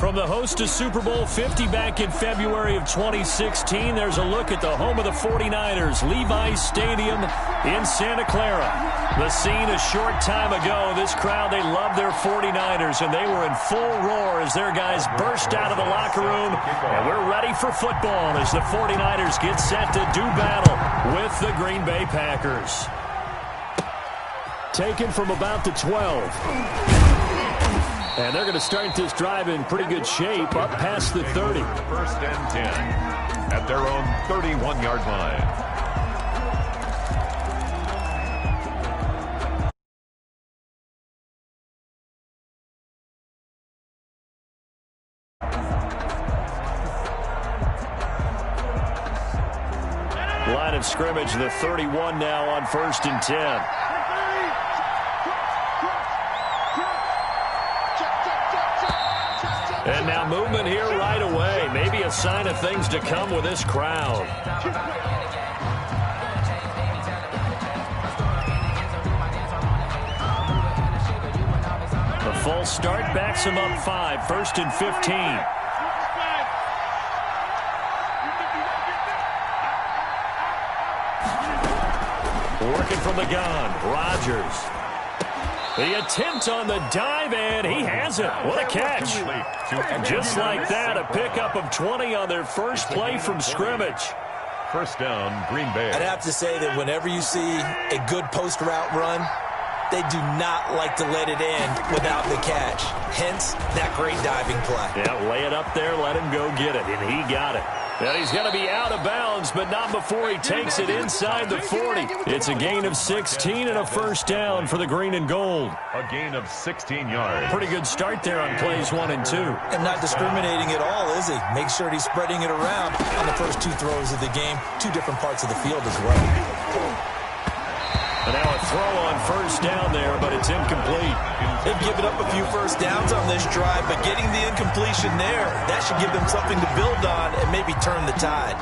From the host to Super Bowl 50 back in February of 2016, there's a look at the home of the 49ers, Levi's Stadium in Santa Clara. The scene a short time ago, this crowd, they love their 49ers, and they were in full roar as their guys burst out of the locker room. And we're ready for football as the 49ers get set to do battle with the Green Bay Packers. Taken from about the 12. And they're going to start this drive in pretty good shape, up past the 30. First and 10 at their own 31-yard line. Line of scrimmage, the 31 now on first and 10. And now movement here right away. Maybe a sign of things to come with this crowd. The full start backs him up 5, first and 15. Working from the gun, Rodgers. The attempt on the dive, and he has it. What a catch. Just like that, a pickup of 20 on their first play from scrimmage. First down, Green Bay. I'd have to say that whenever you see a good post route run, they do not like to let it end without the catch. Hence, that great diving play. Yeah, lay it up there, let him go get it, and he got it. And he's going to be out of bounds, but not before he takes it inside the 40. It's a gain of 16 and a first down for the green and gold. A gain of 16 yards. Pretty good start there on plays 1 and 2. And not discriminating at all, is he? Make sure he's spreading it around on the first 2 throws of the game. 2 different parts of the field as well. And now a throw on first down there, but it's incomplete. They've given up a few first downs on this drive, but getting the incompletion there, that should give them something to build on and maybe turn the tide.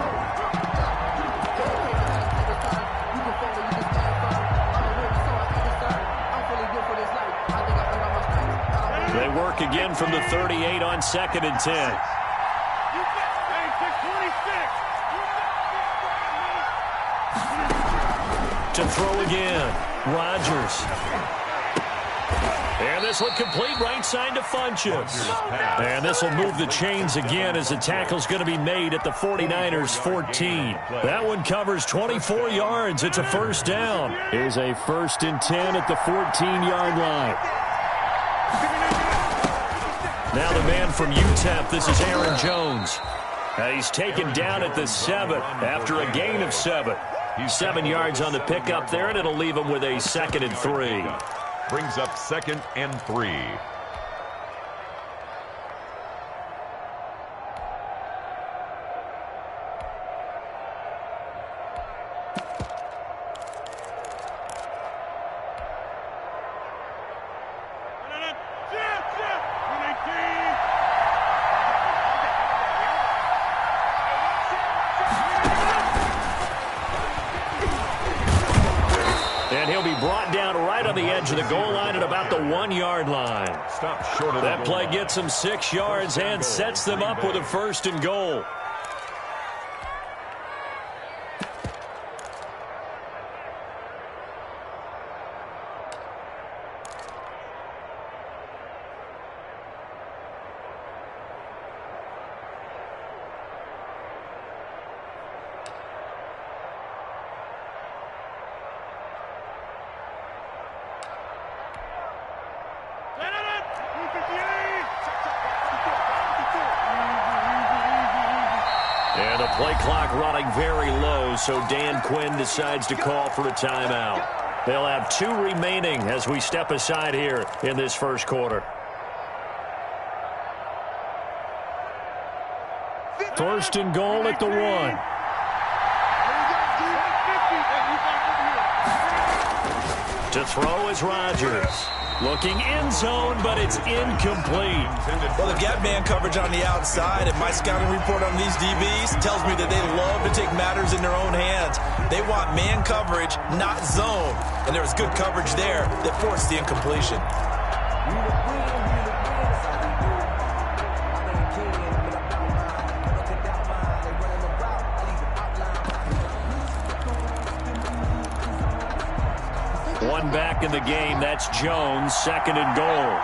They work again from the 38 on second and 10. To throw again, Rodgers. And this one complete right side to Funchess. And this will move the chains again as the tackle's going to be made at the 49ers 14. That one covers 24 yards. It's a first down. Here's a first and 10 at the 14-yard line. Now the man from UTEP, this is Aaron Jones. He's taken down at the 7 after a gain of 7. 7 yards on the pickup there, and it'll leave him with a second and 3. Brings up second and 3. And he'll be brought down right on the edge of the goal line at about the 1-yard line. Stop short of that play gets them 6 yards and sets them up with a first and goal. And the play clock running very low, so Dan Quinn decides to call for a timeout. They'll have 2 remaining as we step aside here in this first quarter. First and goal at the 1. To throw is Rodgers. Looking end zone, but it's incomplete. Well, they've got man coverage on the outside, and my scouting report on these DBs tells me that they love to take matters in their own hands. They want man coverage, not zone. And there was good coverage there that forced the incompletion. one back in the game. That's Jones, 2nd and goal.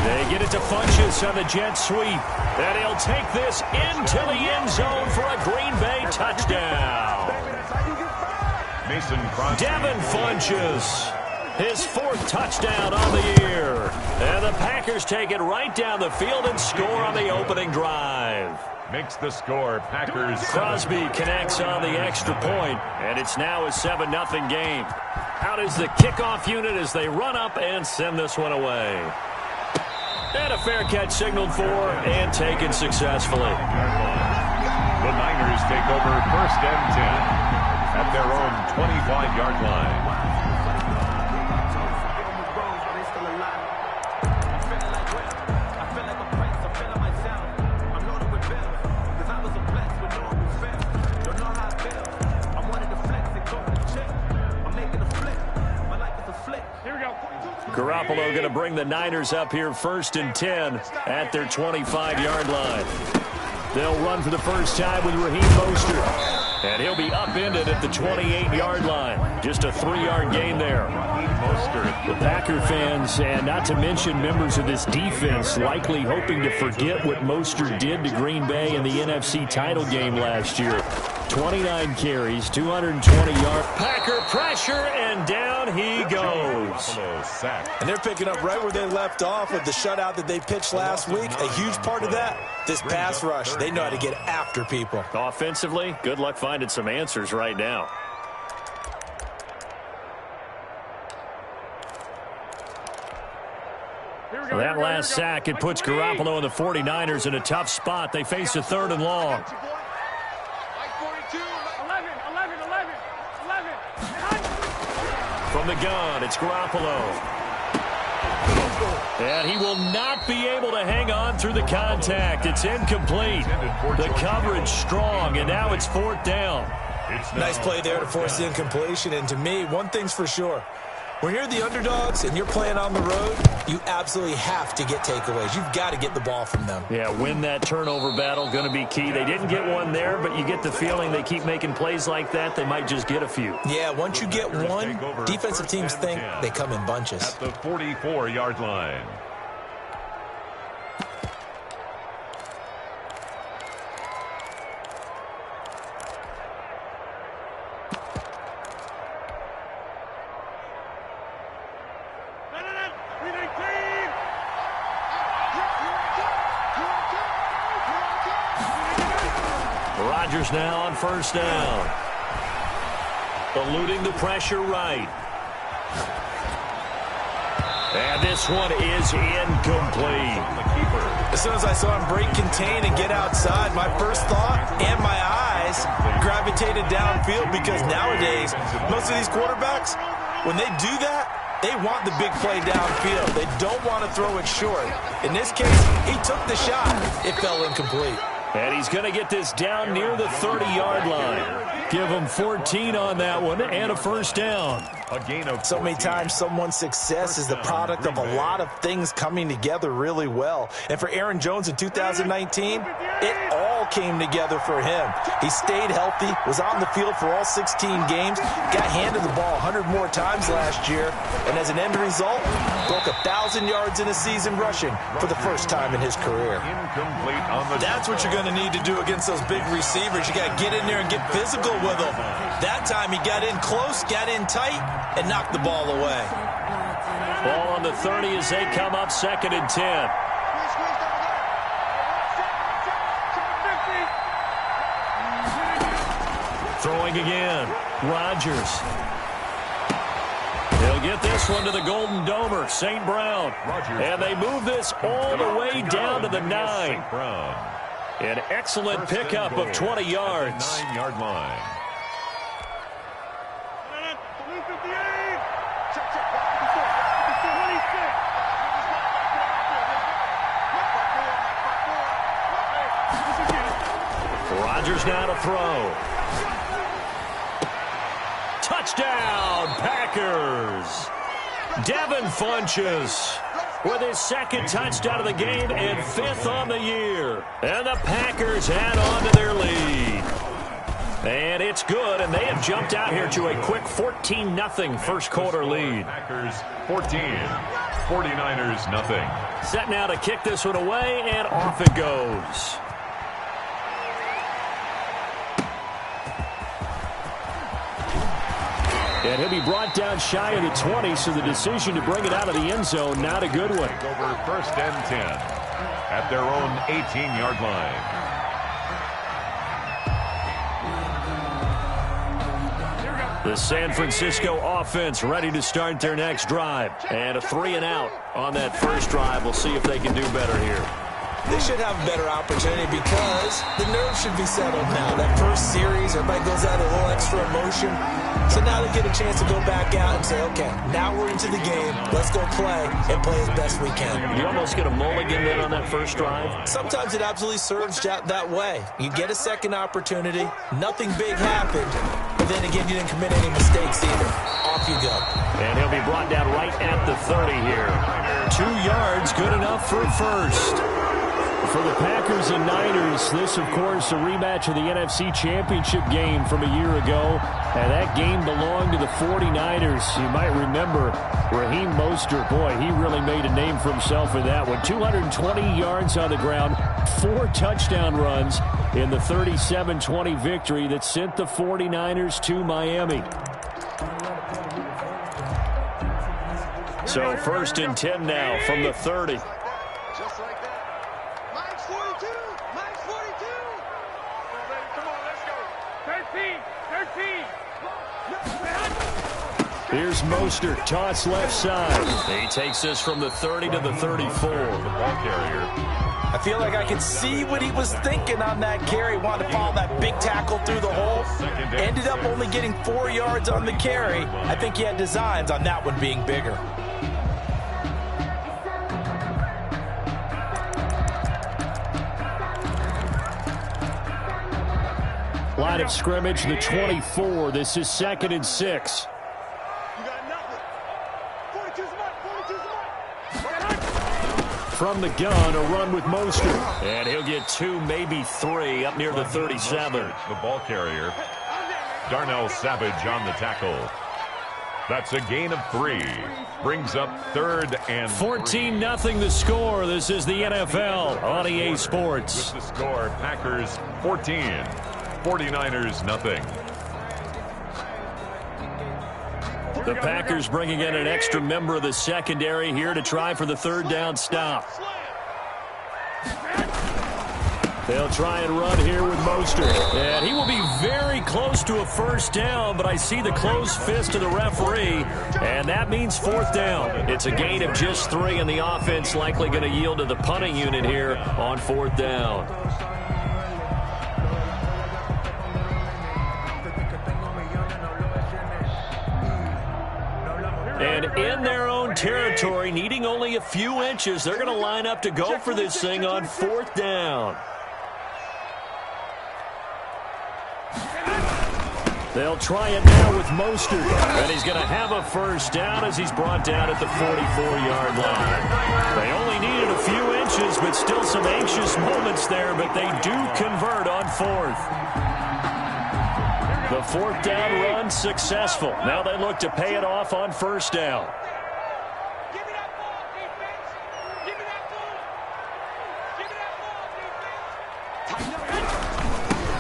They get it to Funchess on the jet sweep. And he'll take this into the end zone for a Green Bay touchdown. Mason Crosby. Devin Funchess, his 4th touchdown on the year. And the Packers take it right down the field and score on the opening drive. Makes the score. Packers. Crosby connects on the extra point, and it's now a 7-0 game. Out is the kickoff unit as they run up and send this one away. And a fair catch signaled for and taken successfully. The Niners take over 1st and 10 at their own 25-yard line. Garoppolo going to bring the Niners up here 1st and 10 at their 25-yard line. They'll run for the first time with Raheem Mostert. And he'll be upended at the 28-yard line. Just a 3-yard gain there. The Packer fans, and not to mention members of this defense, likely hoping to forget what Mostert did to Green Bay in the NFC title game last year. 29 carries, 220 yards. Packer pressure, and down he goes. And they're picking up right where they left off with the shutout that they pitched last week. A huge part of that, this pass rush. They know how to get after people. Offensively, good luck finding some answers right now. That last sack, it puts Garoppolo and the 49ers in a tough spot. They face a 3rd and long. From the gun, it's Garoppolo. And he will not be able to hang on through the contact. It's incomplete. The coverage strong, and now it's 4th down. Nice play there to force the incompletion. And to me, one thing's for sure. When you're the underdogs and you're playing on the road, you absolutely have to get takeaways. You've got to get the ball from them. Yeah, win that turnover battle, going to be key. They didn't get one there, but you get the feeling they keep making plays like that, they might just get a few. Yeah, once you get one, defensive teams think they come in bunches. At the 44-yard line. Rodgers now on 1st down. Eluding the pressure right. And this one is incomplete. As soon as I saw him break contain and get outside, my first thought and my eyes gravitated downfield, because nowadays, most of these quarterbacks, when they do that, they want the big play downfield. They don't want to throw it short. In this case, he took the shot. It fell incomplete. And he's going to get this down near the 30-yard line. Give him 14 on that one and a 1st down. A gain of so many times someone's success is the product of a lot of things coming together really well. And for Aaron Jones in 2019, it all came together for him. He stayed healthy, was on the field for all 16 games, got handed the ball 100 more times last year, and as an end result, broke 1,000 yards in a season rushing for the first time in his career. That's what you're going to need to do against those big receivers. You got to get in there and get physical with them. That time he got in close, got in tight, and knocked the ball away. Ball on the 30 as they come up 2nd and 10. Throwing again. Rodgers. They'll get this one to the Golden Domer, St. Brown. And they move this all the way down to the 9. An excellent pickup of 20 yards. 9-yard line. Rodgers now to throw. Touchdown, Packers. Devin Funchess with his 2nd touchdown of the game and 5th on the year. And the Packers add on to their lead. And it's good, and they have jumped out here to a quick 14-0 first quarter lead. Packers 14, 49ers nothing. Set now to kick this one away, and off it goes. And he'll be brought down shy of the 20, so the decision to bring it out of the end zone, not a good one. Over first and 10 at their own 18-yard line. The San Francisco offense ready to start their next drive. And a 3-and-out on that first drive. We'll see if they can do better here. They should have a better opportunity because the nerves should be settled now. That first series, everybody goes out a little extra emotion. So now they get a chance to go back out and say, okay, now we're into the game. Let's go play and play as best we can. You almost get a mulligan then on that first drive. Sometimes it absolutely serves that way. You get a second opportunity. Nothing big happened. But then again, you didn't commit any mistakes either. Off you go. And he'll be brought down right at the 30 here. 2 yards, good enough for a first. For the Packers and Niners, this, of course, a rematch of the NFC Championship game from a year ago. And that game belonged to the 49ers. You might remember Raheem Mostert. Boy, he really made a name for himself in that one. 220 yards on the ground, 4 touchdown runs in the 37-20 victory that sent the 49ers to Miami. So first and 10 now from the 30. Just like that. Mike's 42. Mike's 42. Come on, let's go. 13. 13. Here's Mostert, toss left side. He takes this from the 30 to the 34. The ball carrier. I feel like I could see what he was thinking on that carry. Wanted to follow that big tackle through the hole. Ended up only getting 4 yards on the carry. I think he had designs on that one being bigger. Line of scrimmage, the 24. This is 2nd and 6. You got nothing. 42's mine. From the gun, a run with Mostert. And he'll get 2, maybe 3, up near the 37. The ball carrier. Darnell Savage on the tackle. That's a gain of 3. Brings up 3rd and 14-0 the score. This is the NFL on EA Sports. With the score, Packers 14, 49ers nothing. The Packers bringing in an extra member of the secondary here to try for the 3rd down stop. They'll try and run here with Mostert. And he will be very close to a first down, but I see the closed fist of the referee, and that means 4th down. It's a gain of just 3, and the offense likely going to yield to the punting unit here on 4th down. And in their own territory, needing only a few inches, they're going to line up to go for this thing on 4th down. They'll try it now with Mostert, and he's going to have a first down as he's brought down at the 44-yard line. They only needed a few inches, but still some anxious moments there, but they do convert on 4th. The 4th down run successful. Now they look to pay it off on 1st down. Give me that ball, defense. Give me that ball. Give me that ball, defense.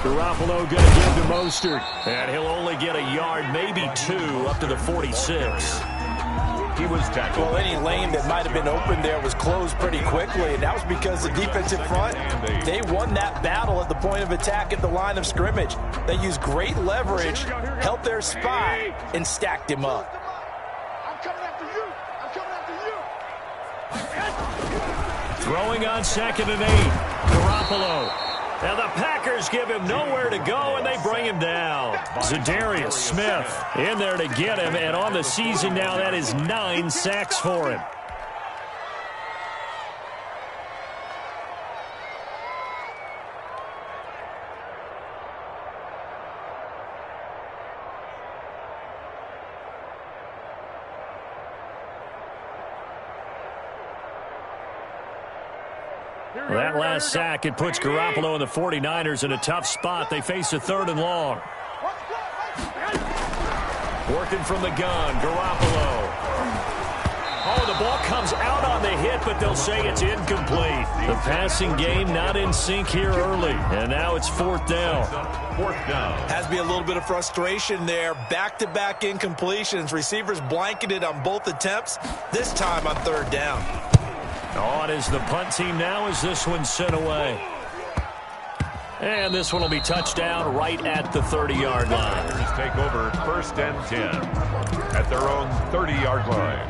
Garoppolo going to give to Mostert, and he'll only get a yard, maybe 2, up to the 46. He was tackled. Well, any lane that might have been open there was closed pretty quickly, and that was because the defensive front, they won that battle at the point of attack at the line of scrimmage. They used great leverage, held their spot, and stacked him up. I'm coming after you. I'm coming after you. Throwing on 2nd and 8. Garoppolo. And the Packers give him nowhere to go, and they bring him down. Zadarius Smith in there to get him, and on the season now, that is 9 sacks for him. Well, that last sack, it puts Garoppolo and the 49ers in a tough spot. They face a 3rd and long. Working from the gun, Garoppolo. Oh, the ball comes out on the hit, but they'll say it's incomplete. The passing game not in sync here early, and now it's 4th down. 4th down. Has to be a little bit of frustration there. Back-to-back incompletions. Receivers blanketed on both attempts, this time on 3rd down. On is the punt team now as this one's sent away. And this one will be touchdown right at the 30-yard line. Niners take over 1st and 10 at their own 30-yard line.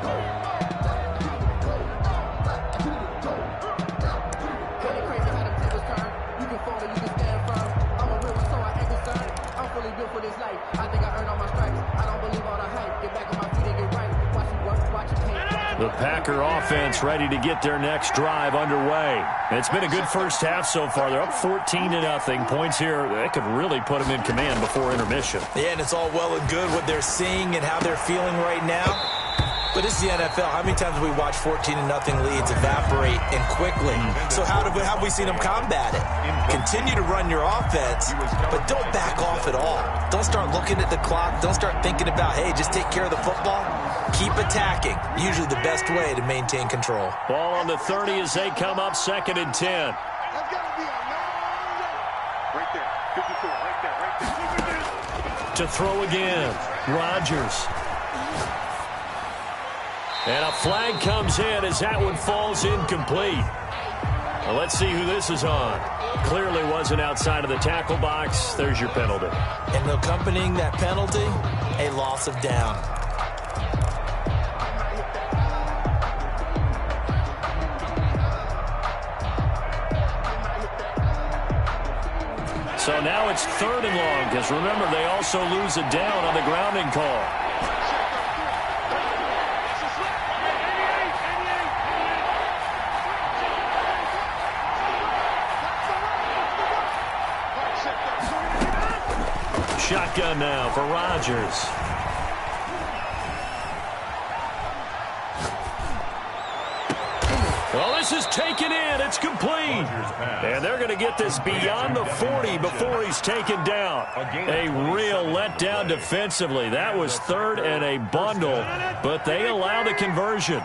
The Packer offense ready to get their next drive underway. And it's been a good first half so far. They're up 14-0. Points here, that could really put them in command before intermission. Yeah, and it's all well and good what they're seeing and how they're feeling right now. But it's the NFL. How many times have we watched 14-0 leads evaporate and quickly? So how have we seen them combat it? Continue to run your offense, but don't back off at all. Don't start looking at the clock. Don't start thinking about, hey, just take care of the football. Keep attacking. Usually the best way to maintain control. Ball on the 30 as they come up 2nd and 10. That's got to be a right there. 54, right there. To throw again, Rodgers. And a flag comes in as that one falls incomplete. Well, let's see who this is on. Clearly wasn't outside of the tackle box. There's your penalty. And accompanying that penalty, a loss of down. So now it's 3rd and long, because remember, they also lose a down on the grounding call. Shotgun now for Rodgers. Well, this is taken in. It's complete. And they're going to get this beyond the 40 before he's taken down. A real letdown defensively. That was 3rd and a bundle, but they allow the conversion.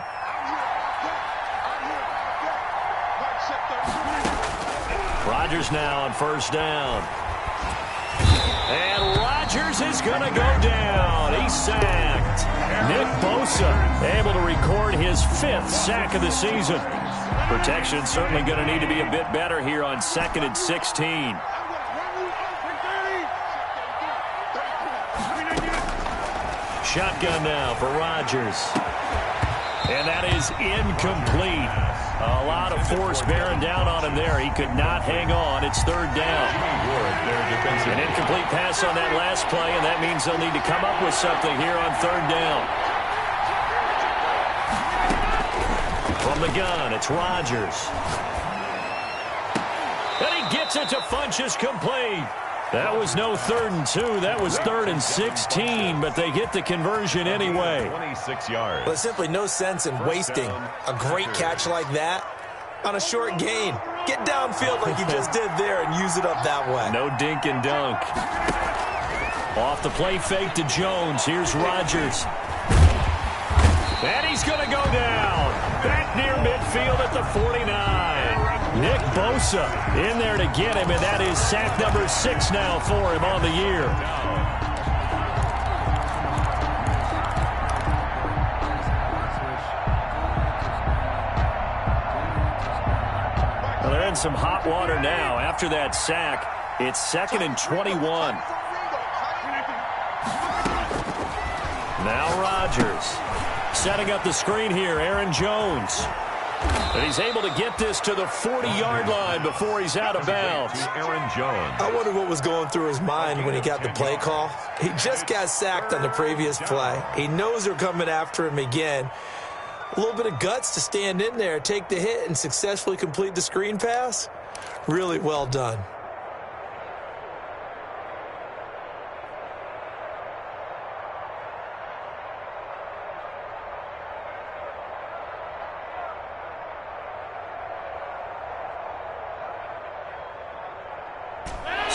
Rodgers now on 1st down. And Rodgers is going to go down. He's sacked. Nick Bosa able to record his 5th sack of the season. Protection certainly going to need to be a bit better here on 2nd and 16. Shotgun now for Rodgers. And that is incomplete. A lot of force bearing down on him there. He could not hang on. It's 3rd down. An incomplete pass on that last play, and that means they'll need to come up with something here on 3rd down. From the gun, it's Rodgers. And he gets it to Funchess complete. That was no 3rd and 2. That was 3rd and 16, but they get the conversion anyway. 26 yards. But simply no sense in wasting a great catch like that on a short gain. Get downfield like you just did there and use it up that way. No dink and dunk. Off the play fake to Jones. Here's Rodgers. And he's going to go down. Back near midfield at the 49. Nick Bosa in there to get him, and that is sack number 6 now for him on the year. Well, they're in some hot water now. After that sack, it's 2nd and 21. Now Rodgers. Setting up the screen here, Aaron Jones. And he's able to get this to the 40-yard line before he's out of bounds. Aaron Jones. I wonder what was going through his mind when he got the play call. He just got sacked on the previous play. He knows they're coming after him again. A little bit of guts to stand in there, take the hit, and successfully complete the screen pass. Really well done.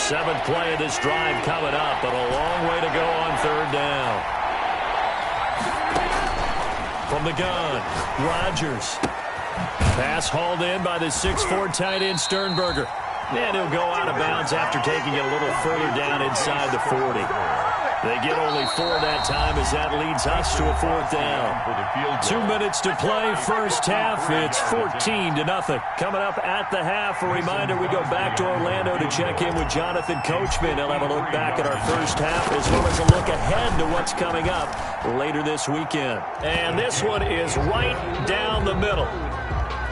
7th play of this drive coming up, but a long way to go on 3rd down. From the gun, Rodgers. Pass hauled in by the 6'4" tight end Sternberger. And he'll go out of bounds after taking it a little further down inside the 40. They get only 4 that time as that leads us to a 4th down. 2 minutes to play, first half. It's 14-0. Coming up at the half, a reminder we go back to Orlando to check in with Jonathan Coachman. He'll have a look back at our first half as well as a look ahead to what's coming up later this weekend. And this one is right down the middle.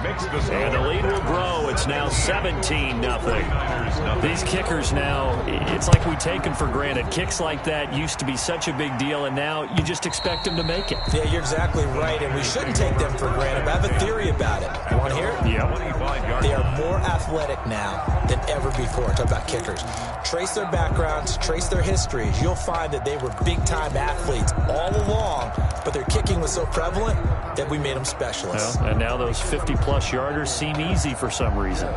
And the lead will grow. It's now 17-0. These kickers now, it's like we take them for granted. Kicks like that used to be such a big deal, and now you just expect them to make it. Yeah, you're exactly right, and we shouldn't take them for granted. But I have a theory about it. You want to hear it? Yeah. They are more athletic now than ever before. Talk about kickers. Trace their backgrounds, trace their histories. You'll find that they were big-time athletes all along, but their kicking was so prevalent that we made them specialists. Well, and now those 50-plus yarders seem easy for some reason.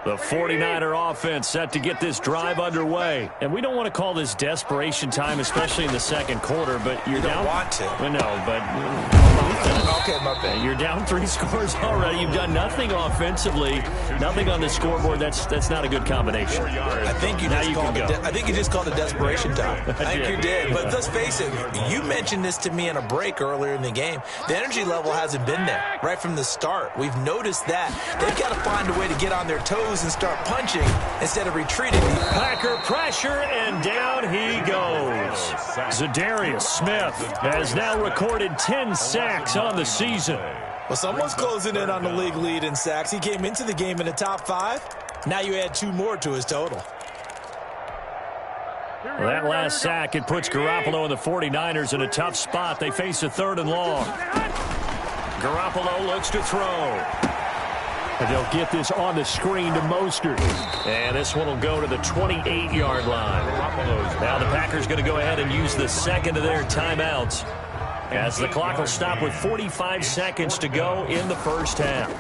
The 49er offense set to get this drive underway. And we don't want to call this desperation time, especially in the second quarter, but you're down. You don't want to. Well, no, but... Okay, my bad. You're down 3 scores already. You've done nothing offensively, nothing on the scoreboard. That's not a good combination. I think you just called it desperation time. I think you did. But let's face it, you mentioned this to me in a break earlier in the game. The energy level hasn't been there right from the start. We've noticed that. They've got to find a way to get on their toes and start punching instead of retreating. Packer pressure, and down he goes. Zadarius Smith has now recorded 10 sacks on the season. Well, someone's closing in on the league lead in sacks. He came into the game in the top 5. Now you add 2 more to his total. Well, that last sack, it puts Garoppolo and the 49ers in a tough spot. They face a 3rd and long. Garoppolo looks to throw. And they'll get this on the screen to Mostert. And this one will go to the 28-yard line. Now the Packers going to go ahead and use the second of their timeouts, as the clock will stop with 45 seconds to go in the first half.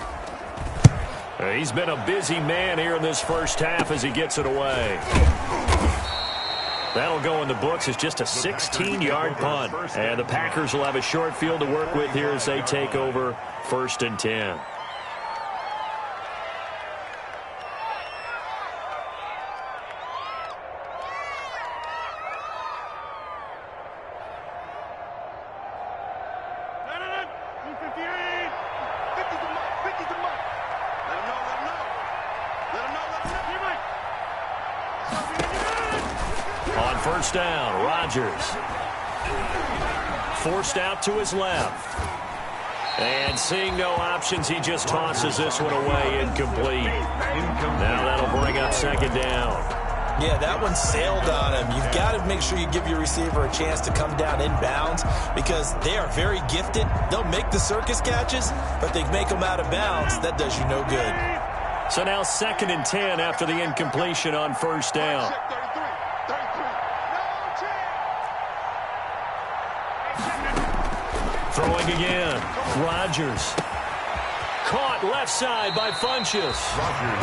He's been a busy man here in this first half as he gets it away. That'll go in the books as just a 16-yard punt. And the Packers will have a short field to work with here as they take over 1st and 10. First down, Rodgers. Forced out to his left. And seeing no options, he just tosses this one away, incomplete. Now that'll bring up 2nd down. Yeah, that one sailed on him. You've got to make sure you give your receiver a chance to come down inbounds because they are very gifted. They'll make the circus catches, but they make them out of bounds. That does you no good. So now 2nd and 10 after the incompletion on 1st down. Throwing again. Rodgers. Caught left side by Funchess.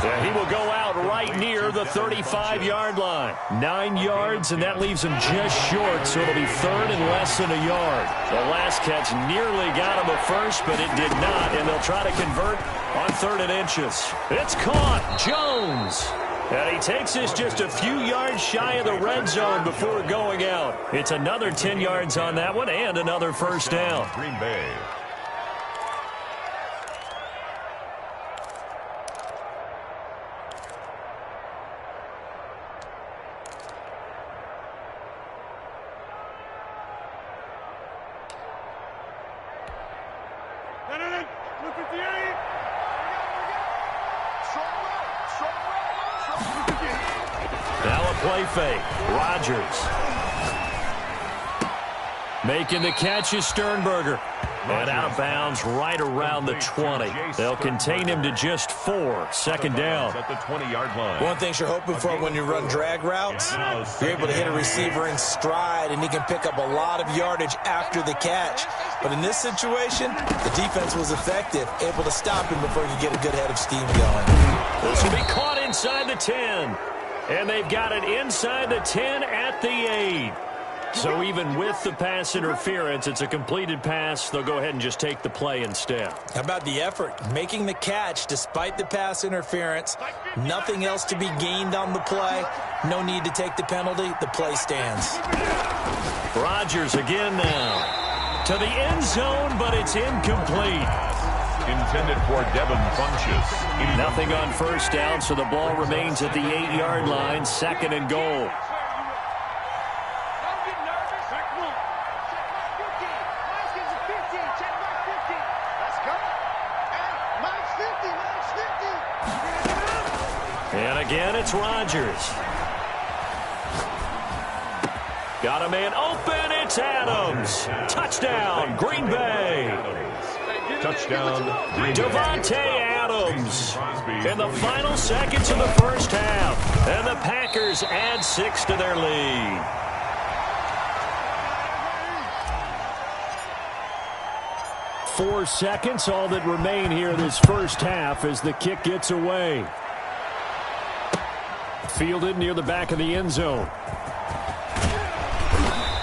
Yeah, he will go out right near the 35-yard line. 9 yards, and that leaves him just short, so it'll be 3rd and less than a yard. The last catch nearly got him a first, but it did not, and they'll try to convert on 3rd and inches. It's caught. Jones. And he takes this just a few yards shy of the red zone before going out. It's another 10 yards on that one and another first down. Green Bay. Play fake. Rodgers. Making the catch is Sternberger. And out of bounds right around the 20. They'll contain him to just 4. Second down. At the 20-yard line. One thing you're hoping for when you run drag routes, you're able to hit a receiver in stride, and he can pick up a lot of yardage after the catch. But in this situation, the defense was effective, able to stop him before he could get a good head of steam going. This will be caught inside the 10. And they've got it inside the 10 at the 8. So even with the pass interference, it's a completed pass. They'll go ahead and just take the play instead. How about the effort? Making the catch despite the pass interference. Nothing else to be gained on the play. No need to take the penalty. The play stands. Rodgers again now. To the end zone, but it's incomplete. Intended for Devin Funchess. Nothing on first down, so the ball remains at the 8-yard line. Second and goal. And again, it's Rodgers. Got a man open. It's Adams. Touchdown, Green Bay. Touchdown, Green Bay. Devontae Adams in the final seconds of the first half. And the Packers add 6 to their lead. Four seconds, all that remain here this first half as the kick gets away. Fielded near the back of the end zone.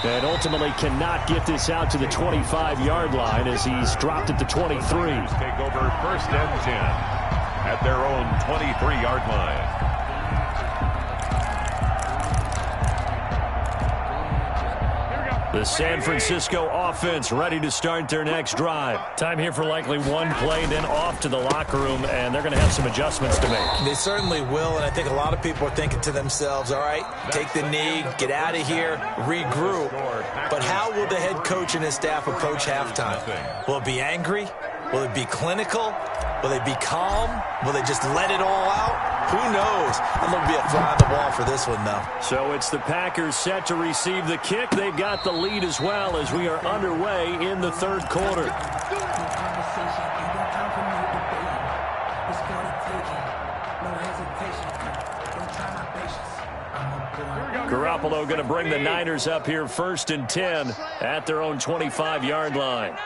And ultimately cannot get this out to the 25-yard line as he's dropped at the 23. Take over first and 10 at their own 23-yard line. The San Francisco offense ready to start their next drive. Time here for likely one play, then off to the locker room, and they're going to have some adjustments to make. They certainly will, and I think a lot of people are thinking to themselves, all right, take the knee, get out of here, regroup. But how will the head coach and his staff approach halftime? Will it be angry? Will it be clinical? Will they be calm? Will they just let it all out? Who knows? I'm going to be a fly on the wall for this one, though. So it's the Packers set to receive the kick. They've got the lead as well as we are underway in the third quarter. Garoppolo going to bring the Niners up here first and 10 at their own 25-yard line.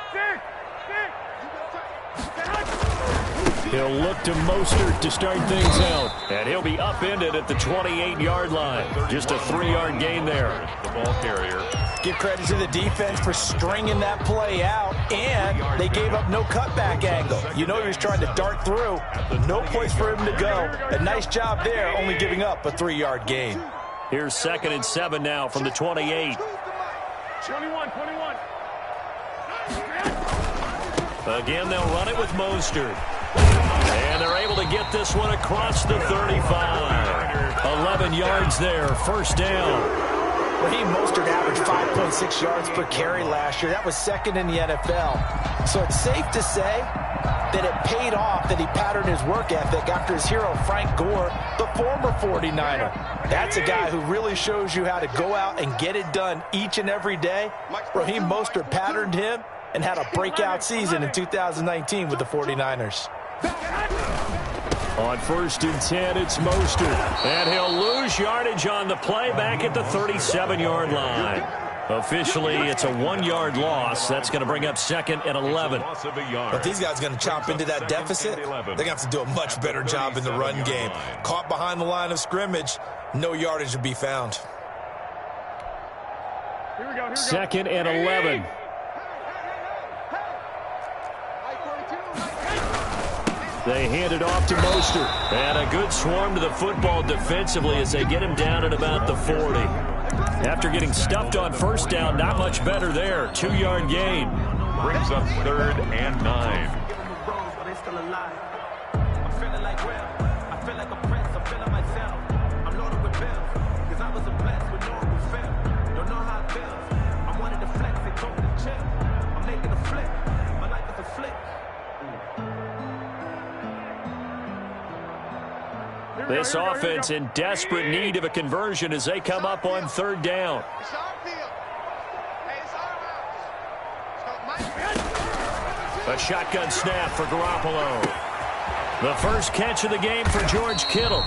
He'll look to Mostert to start things out. And he'll be upended at the 28-yard line. Just a 3-yard gain there. The ball carrier. Give credit to the defense for stringing that play out, and they gave up no cutback angle. You know he was trying to dart through. No place for him to go. A nice job there, only giving up a 3-yard gain. Here's 2nd and 7 now from the 28. 21. Again, they'll run it with Mostert. And they're able to get this one across the 35. 11 yards there, first down. Raheem Mostert averaged 5.6 yards per carry last year. That was second in the NFL. So it's safe to say that it paid off that he patterned his work ethic after his hero Frank Gore, the former 49er. That's a guy who really shows you how to go out and get it done each and every day. Raheem Mostert patterned him and had a breakout season in 2019 with the 49ers. On 1st and 10, it's Mostert. And he'll lose yardage on the play back at the 37-yard line. Officially, it's a 1-yard loss. That's going to bring up 2nd and 11. But these guys are going to chop into that deficit. They're going to have to do a much better job in the run game. Caught behind the line of scrimmage, no yardage to be found. 2nd and 11. They hand it off to Mostert. And a good swarm to the football defensively as they get him down at about the 40. After getting stuffed on first down, not much better there. 2-yard gain. Brings up 3rd and 9. This offense in desperate need of a conversion as they come up on 3rd down. A shotgun snap for Garoppolo. The first catch of the game for George Kittle.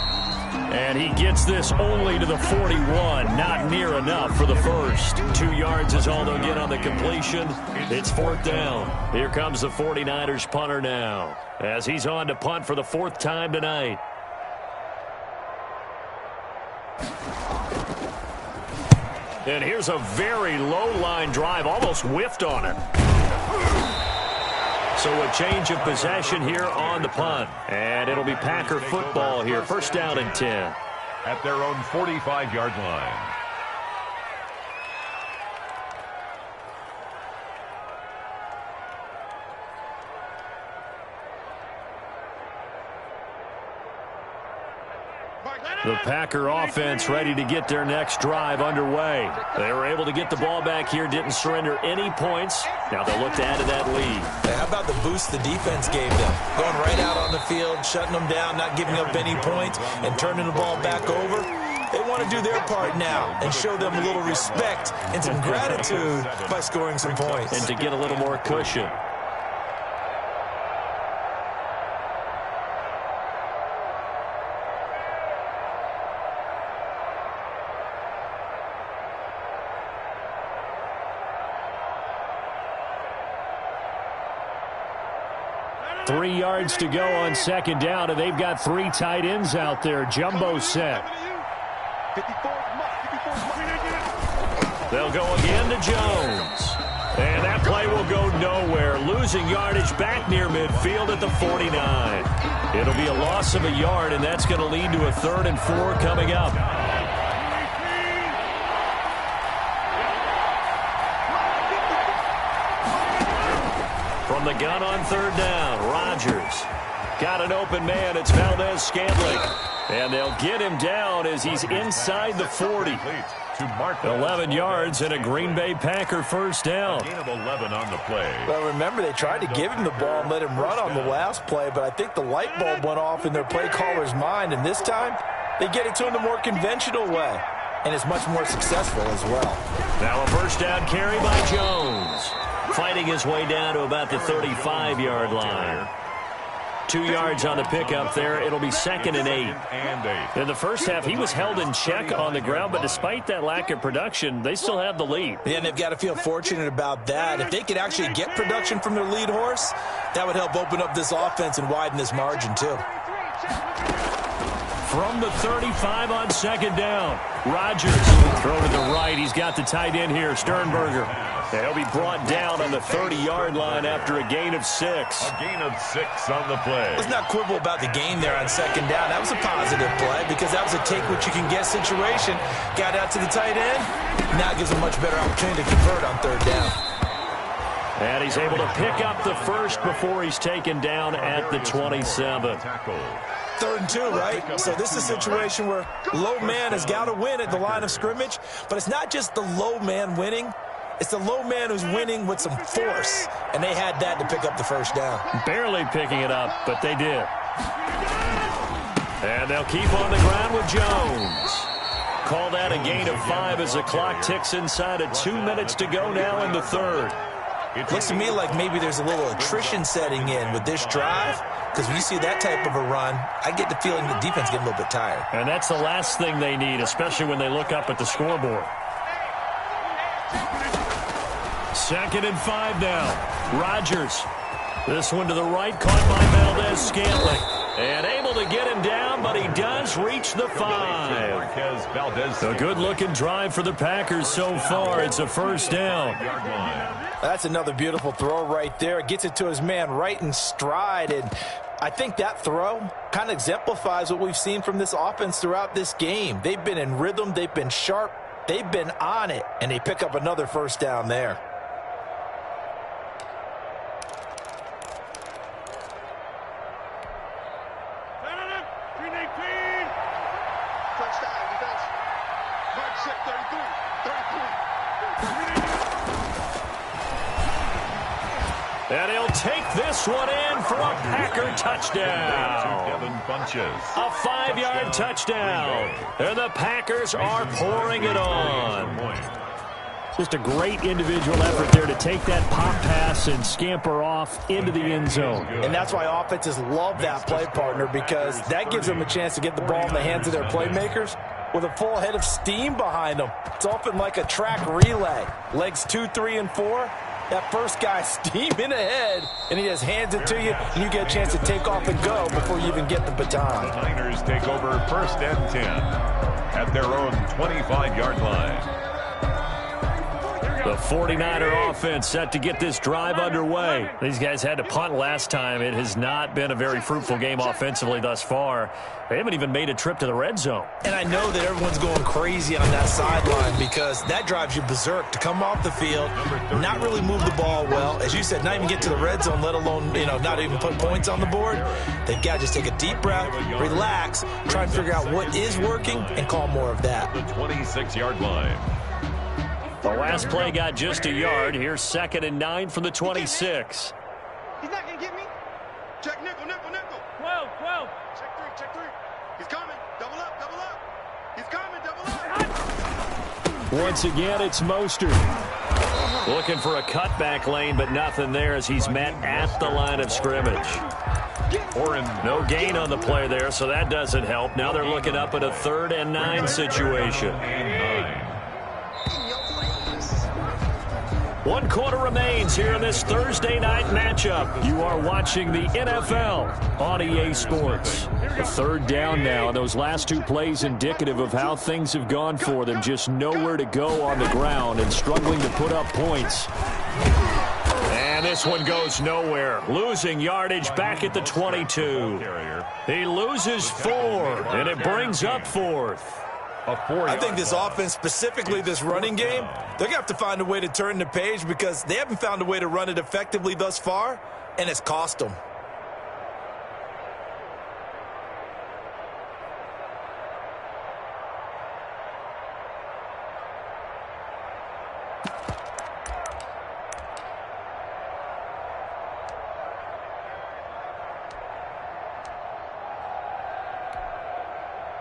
And he gets this only to the 41. Not near enough for the first. 2 yards is all they'll get on the completion. It's 4th down. Here comes the 49ers punter now, as he's on to punt for the 4th time tonight. And here's a very low-line drive, almost whiffed on it. So a change of possession here on the punt. And it'll be Packer football here. 1st down and 10. At their own 45-yard line. The Packer offense ready to get their next drive underway. They were able to get the ball back here, didn't surrender any points. Now they'll look to add to that lead. Hey, how about the boost the defense gave them? Going right out on the field, shutting them down, not giving up any points, and turning the ball back over. They want to do their part now and show them a little respect and some gratitude by scoring some points. And to get a little more cushion. Three yards to go on 2nd down, and they've got 3 tight ends out there. Jumbo set. They'll go again to Jones. And that play will go nowhere. Losing yardage back near midfield at the 49. It'll be a loss of a yard, and that's going to lead to a 3rd and 4 coming up. From the gun on 3rd down, Rodgers got an open man. It's Valdez-Scantling. And they'll get him down as he's inside the 40. 11 yards and a Green Bay Packer 1st down. Gain of 11 on the play. Well, remember, they tried to give him the ball and let him run on the last play, but I think the light bulb went off in their play caller's mind, and this time they get it to him the more conventional way, and it's much more successful as well. Now a 1st down carry by Jones. Fighting his way down to about the 35-yard line. 2 yards on the pickup there. It'll be 2nd and 8. In the first half, he was held in check on the ground, but despite that lack of production, they still have the lead. Yeah, and they've got to feel fortunate about that. If they could actually get production from their lead horse, that would help open up this offense and widen this margin, too. From the 35 on 2nd down, Rodgers throw to the right. He's got the tight end here, Sternberger. He'll be brought down on the 30-yard line after a gain of 6. A gain of 6 on the play. Let's not quibble about the gain there on 2nd down. That was a positive play because that was a take-what-you-can-get situation. Got out to the tight end. Now gives a much better opportunity to convert on 3rd down. And he's able to pick up the first before he's taken down at the 27. 3rd and 2, right? So this is a situation where low man has got to win at the line of scrimmage, but it's not just the low man winning. It's the low man who's winning with some force, and they had that to pick up the 1st down. Barely picking it up, but they did. And they'll keep on the ground with Jones. Call that a gain of 5 as the clock ticks inside of 2 minutes to go now in the 3rd. It looks to me like maybe there's a little attrition setting in with this drive, because when you see that type of a run, I get the feeling the defense getting a little bit tired. And that's the last thing they need, especially when they look up at the scoreboard. 2nd and 5 now. Rodgers. This one to the right, caught by Valdez-Scantling. And able to get him down, but he does reach the 5. A good-looking drive for the Packers so far. It's a 1st down. That's another beautiful throw right there. Gets it to his man right in stride. And I think that throw kind of exemplifies what we've seen from this offense throughout this game. They've been in rhythm. They've been sharp. They've been on it. And they pick up another 1st down there. And he'll take this one in for a Packer touchdown. A 5-yard touchdown. And the Packers are pouring it on. Just a great individual effort there to take that pop pass and scamper off into the end zone. And that's why offenses love that play partner, because that gives them a chance to get the ball in the hands of their playmakers with a full head of steam behind them. It's often like a track relay. Legs 2, 3, and 4. That first guy steaming ahead, and he just hands it to you, and you get a chance to take off and go before you even get the baton. The Niners take over 1st and 10 at their own 25-yard line. The 49er offense set to get this drive underway. These guys had to punt last time. It has not been a very fruitful game offensively thus far. They haven't even made a trip to the red zone. And I know that everyone's going crazy on that sideline because that drives you berserk to come off the field, not really move the ball well. As you said, not even get to the red zone, let alone, not even put points on the board. They've got to just take a deep breath, relax, try and figure out what is working, and call more of that. The 26-yard line. The last play got just a yard. Here's 2nd and 9 from the 26. He's not going to get me. Check nickel, nickel, nickel. 12, 12. Check 3. He's coming. Double up. He's coming, double up. Once again, it's Mostert. Looking for a cutback lane, but nothing there as he's met at the line of scrimmage. No gain on the play there, so that doesn't help. Now they're looking up at a 3rd and 9 situation. 1 quarter remains here in this Thursday night matchup. You are watching the NFL on EA Sports. The 3rd down now, and those last 2 plays indicative of how things have gone for them. Just nowhere to go on the ground and struggling to put up points. And this one goes nowhere. Losing yardage back at the 22. He loses 4, and it brings up 4th. I think this offense, specifically this running game, they're going to have to find a way to turn the page because they haven't found a way to run it effectively thus far, and it's cost them.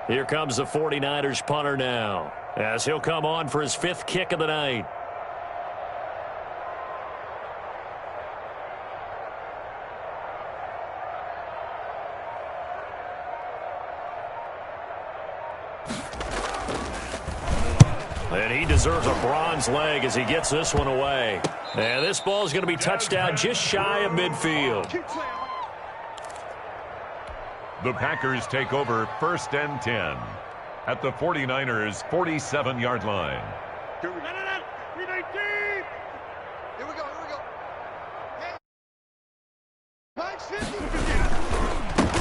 Here comes the 49ers punter now, as he'll come on for his 5th kick of the night. And he deserves a bronze leg as he gets this one away. And this ball is going to be touched down just shy of midfield. The Packers take over 1st and 10 at the 49ers' 47-yard line. Here we go.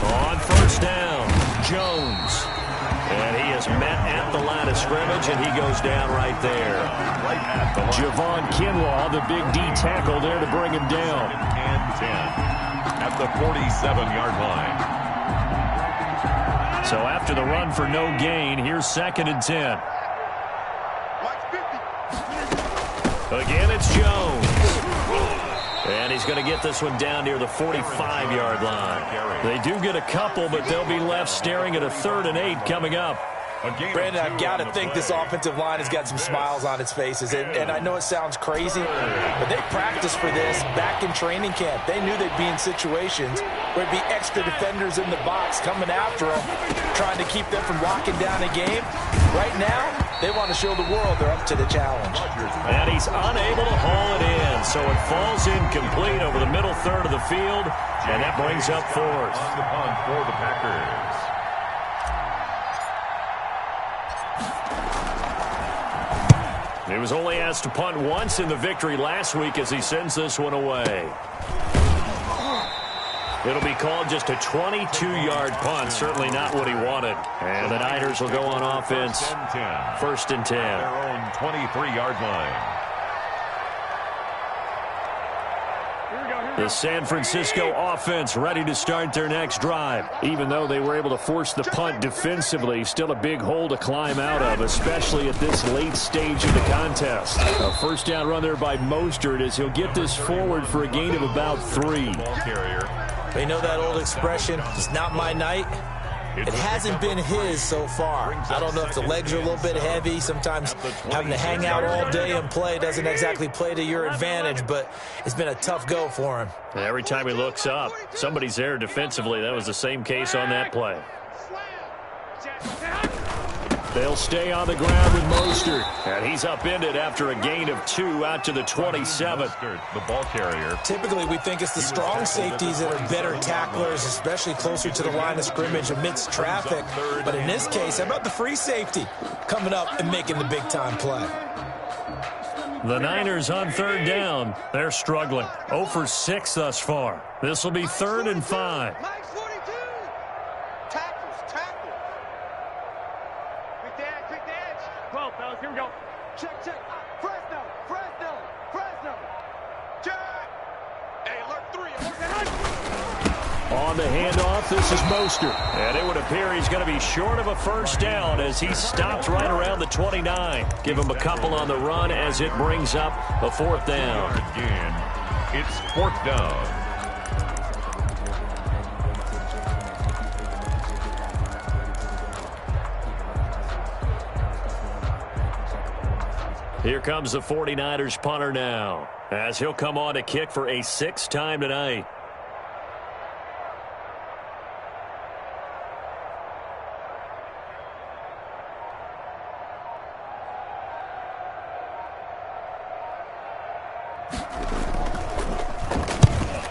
On 1st down, Jones. And he is met at the line of scrimmage, and he goes down right there. Javon Kinlaw, the big D tackle there to bring him down. 2nd and 10 at the 47-yard line. So after the run for no gain, here's 2nd and 10. Again, it's Jones. And he's going to get this one down near the 45-yard line. They do get a couple, but they'll be left staring at a 3rd and 8 coming up. Brandon, I've got to think this offensive line has got some smiles on its faces. And I know it sounds crazy, but they practiced for this back in training camp. They knew they'd be in situations where there'd be extra defenders in the box coming after them, trying to keep them from locking down a game. Right now, they want to show the world they're up to the challenge. And he's unable to haul it in, so it falls incomplete over the middle 3rd of the field, and that brings up 4th. On the punt for the Packers. He was only asked to punt once in the victory last week as he sends this one away. It'll be called just a 22-yard punt. Certainly not what he wanted. And the Niners will go on offense. 1st and 10. Their own 23-yard line. The San Francisco offense ready to start their next drive. Even though they were able to force the punt defensively, still a big hole to climb out of, especially at this late stage of the contest. A 1st down run there by Mostert as he'll get this forward for a gain of about 3. They know that old expression, it's not my night. It hasn't been his so far. I don't know if the legs are a little bit heavy. Sometimes having to hang out all day and play doesn't exactly play to your advantage, but it's been a tough go for him. Every time he looks up, somebody's there defensively. That was the same case on that play. They'll stay on the ground with Mostert. And he's upended after a gain of 2 out to the 27. The ball carrier. Typically, we think it's the strong safeties that are better tacklers, especially closer to the line of scrimmage amidst traffic. But in this case, how about the free safety coming up and making the big-time play? The Niners on 3rd down. They're struggling. 0 for 6 thus far. This will be 3rd and 5. Here we go. Check, check. Fresno, Fresno, Fresno. Check. Hey, alert 3. On the handoff, this is Mostert. And it would appear he's going to be short of a first down as he stops right around the 29. Give him a couple on the run as it brings up a 4th down. Again, it's 4th down. Here comes the 49ers punter now, as he'll come on to kick for a 6th time tonight.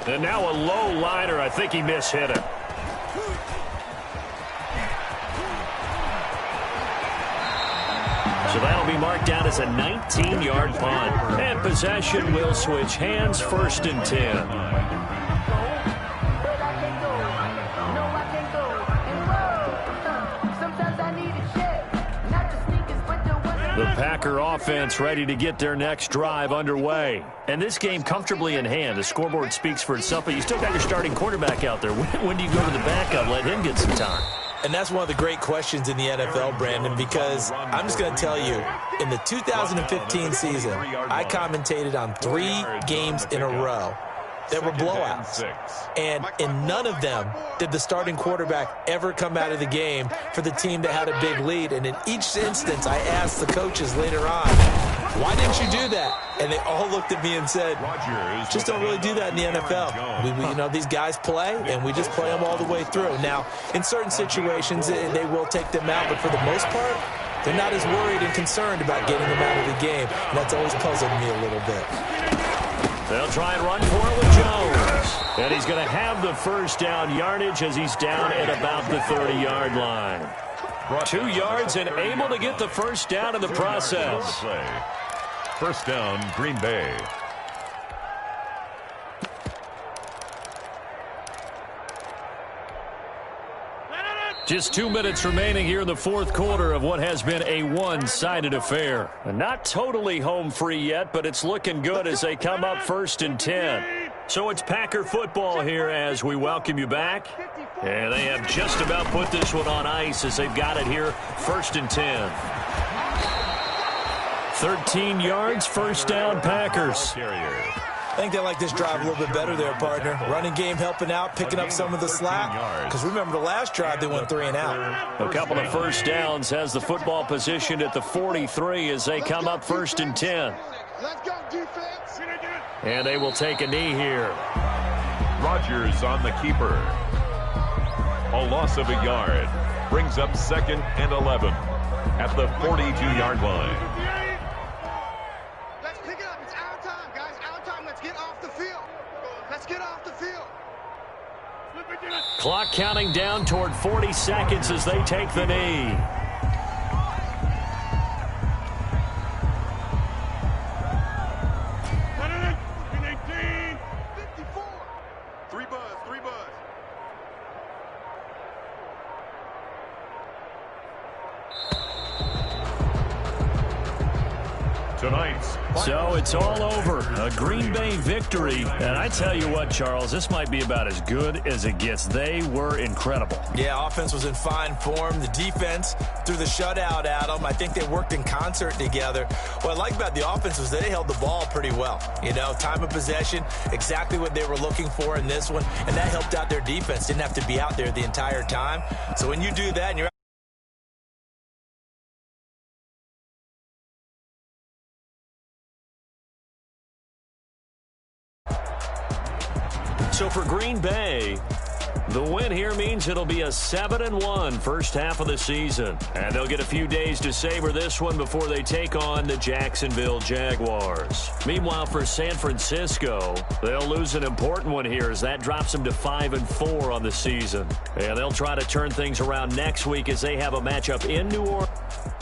And now a low liner. I think he mishit him. So that'll be marked down as a 19-yard punt. And possession will switch hands, 1st and 10. The Packer offense ready to get their next drive underway. And this game comfortably in hand. The scoreboard speaks for itself, but you still got your starting quarterback out there. When do you go to the backup? Let him get some time. And that's one of the great questions in the NFL, Brandon, because I'm just going to tell you, in the 2015 season, I commentated on 3 games in a row that were blowouts. And in none of them did the starting quarterback ever come out of the game for the team that had a big lead. And in each instance, I asked the coaches later on, why didn't you do that? And they all looked at me and said, just don't really do that in the NFL. You know, these guys play, and we just play them all the way through. Now, in certain situations, they will take them out, but for the most part, they're not as worried and concerned about getting them out of the game. And that's always puzzled me a little bit. They'll try and run for it with Jones. And he's going to have the first down yardage as he's down at about the 30-yard line. 2 yards and able to get the first down in the process. First down, Green Bay. Just 2 minutes remaining here in the 4th quarter of what has been a one-sided affair. Not totally home free yet, but it's looking good as they come up 1st and 10. So it's Packer football here as we welcome you back. And they have just about put this one on ice as they've got it here 1st and 10. 13 yards, first down, Packers. I think they like this drive a little bit better there, partner. Running game helping out, picking up some of the slack. Because remember the last drive, they went 3 and out. A couple of first downs has the football positioned at the 43 as they come up 1st and 10. Let's go, defense. And they will take a knee here. Rodgers on the keeper. A loss of a yard. Brings up 2nd and 11 at the 42-yard line. Let's pick it up. It's our time, guys. Our time. Let's get off the field. Let's get off the field. Clock counting down toward 40 seconds as they take the knee. tonight's. So it's all over. A Green Bay victory. And I tell you what, Charles, this might be about as good as it gets. They were incredible. Yeah, offense was in fine form. The defense threw the shutout at them. I think they worked in concert together. What I like about the offense was they held the ball pretty well. You know, time of possession, exactly what they were looking for in this one. And that helped out their defense. Didn't have to be out there the entire time. So when you do that and you're So for Green Bay, the win here means it'll be a 7-1 first half of the season. And they'll get a few days to savor this one before they take on the Jacksonville Jaguars. Meanwhile, for San Francisco, they'll lose an important one here as that drops them to 5-4 on the season. And they'll try to turn things around next week as they have a matchup in New Orleans.